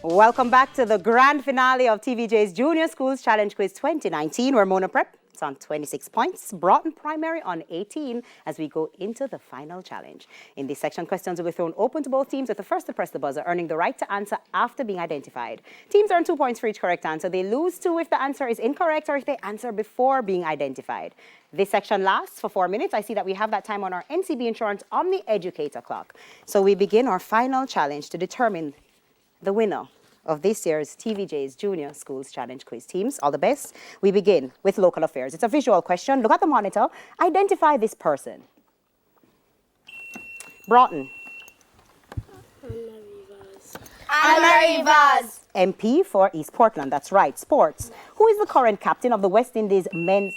Welcome back to the grand finale of TVJ's Junior Schools Challenge Quiz 2019. We're Mona Prep. It's on 26 points. Broughton Primary on 18 as we go into the final challenge. In this section, questions will be thrown open to both teams with the first to press the buzzer, earning the right to answer after being identified. Teams earn 2 points for each correct answer. They lose 2 if the answer is incorrect or if they answer before being identified. This section lasts for 4 minutes. I see that we have that time on our NCB Insurance Omni Educator clock. So we begin our final challenge to determine the winner of this year's TVJ's Junior Schools Challenge Quiz. Teams, all the best. We begin with local affairs. It's a visual question. Look at the monitor. Identify this person. Broughton. Anna Rivas. MP for East Portland. That's right. Sports. Who is the current captain of the West Indies men's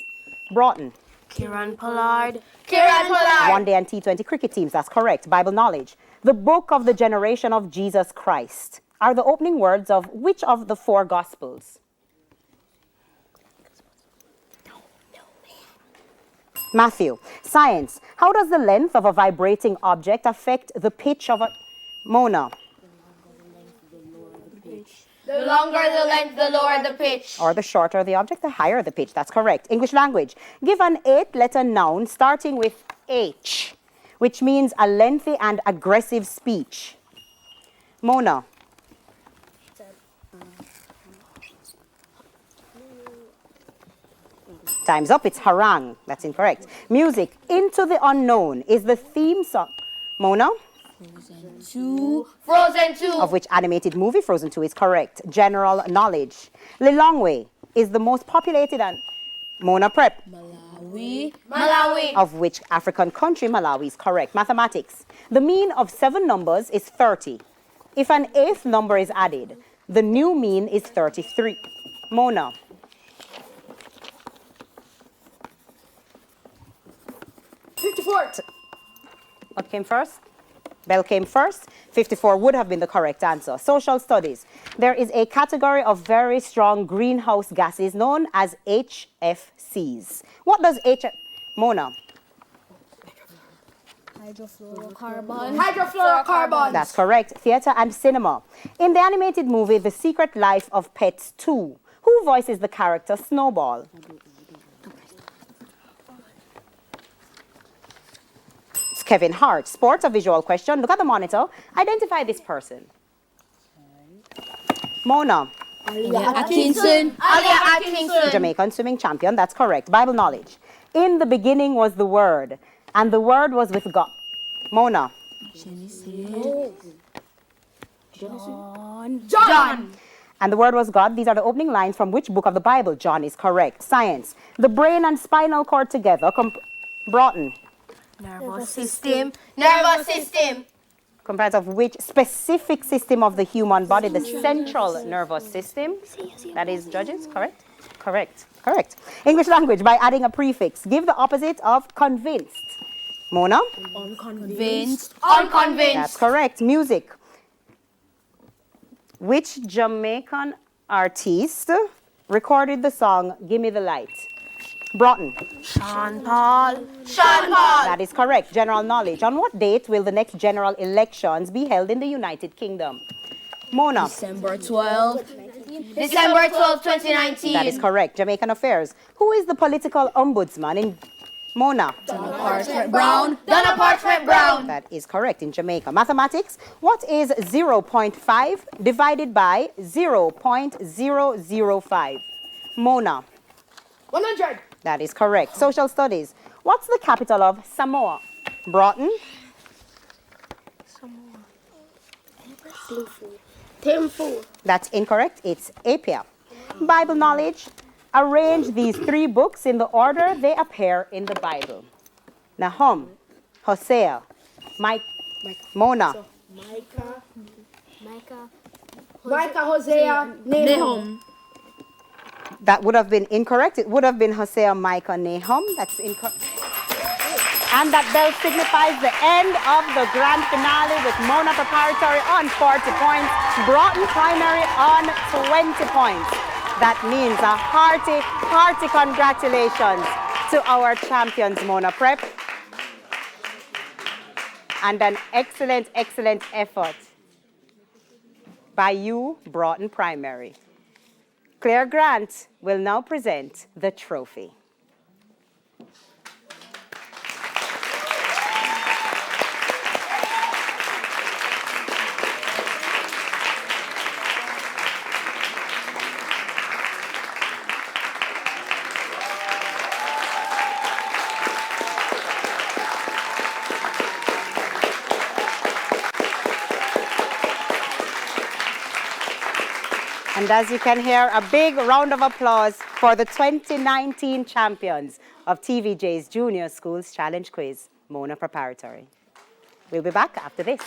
Broughton? Kieran Pollard. Kieran Pollard. One day and T20 cricket teams. That's correct. Bible knowledge. The book of the generation of Jesus Christ are the opening words of which of the 4 Gospels? Matthew. Science. How does the length of a vibrating object affect the pitch of a... Mona. The longer the length, the lower the pitch. Or the shorter the object, the higher the pitch. That's correct. English language. Give an 8-letter noun starting with H, which means a lengthy and aggressive speech. Mona. Time's up. It's harangue. That's incorrect. Music. Into the Unknown is the theme song. Mona? Frozen 2. Of which animated movie Frozen 2 is correct. General knowledge. Lilongwe is the most populated and... Mona Prep. Malawi. Of which African country Malawi is correct. Mathematics. The mean of 7 numbers is 30. If an 8th number is added, the new mean is 33. Mona. What came first? Bell came first. 54 would have been the correct answer. Social studies. There is a category of very strong greenhouse gases known as HFCs. What does Mona? Hydrofluorocarbons. That's correct. Theatre and cinema. In the animated movie The Secret Life of Pets 2, who voices the character Snowball? Kevin Hart. Sports, a visual question. Look at the monitor. Identify this person. Mona. Atkinson. Jamaican swimming champion. That's correct. Bible knowledge. In the beginning was the Word, and the Word was with God. Mona. John. And the Word was God. These are the opening lines from which book of the Bible? John is correct. Science. The brain and spinal cord together. Broughton. Nervous system. Nervous system. Comprised of which specific system of the human body? The central nervous system. That is, judges, correct? Correct. Correct. English language, by adding a prefix. Give the opposite of convinced. Mona? Unconvinced. Unconvinced. That's correct. Music. Which Jamaican artist recorded the song Gimme the Light? Broughton. Sean Paul. Sean Paul. That is correct. General knowledge. On what date will the next general elections be held in the United Kingdom? Mona. December 12, 2019. That is correct. Jamaican affairs. Who is the political ombudsman in Mona? Donna Parchment Brown. Donna Parchment Brown. That is correct in Jamaica. Mathematics. What is 0.5 divided by 0.005? Mona. 100. That is correct. Social studies. What's the capital of Samoa? Broughton. Timfu. That's incorrect. It's Apia. Bible knowledge. Arrange these 3 books in the order they appear in the Bible. Nahum, Hosea, Mona. Micah, Hosea, Nahum. That would have been incorrect. It would have been Hosea, Micah, Nahum. That's incorrect. And that bell signifies the end of the grand finale with Mona Preparatory on 40 points, Broughton Primary on 20 points. That means a hearty, hearty congratulations to our champions, Mona Prep. And an excellent, excellent effort by you, Broughton Primary. Claire Grant will now present the trophy. And as you can hear, a big round of applause for the 2019 champions of TVJ's Junior Schools Challenge Quiz, Mona Preparatory. We'll be back after this.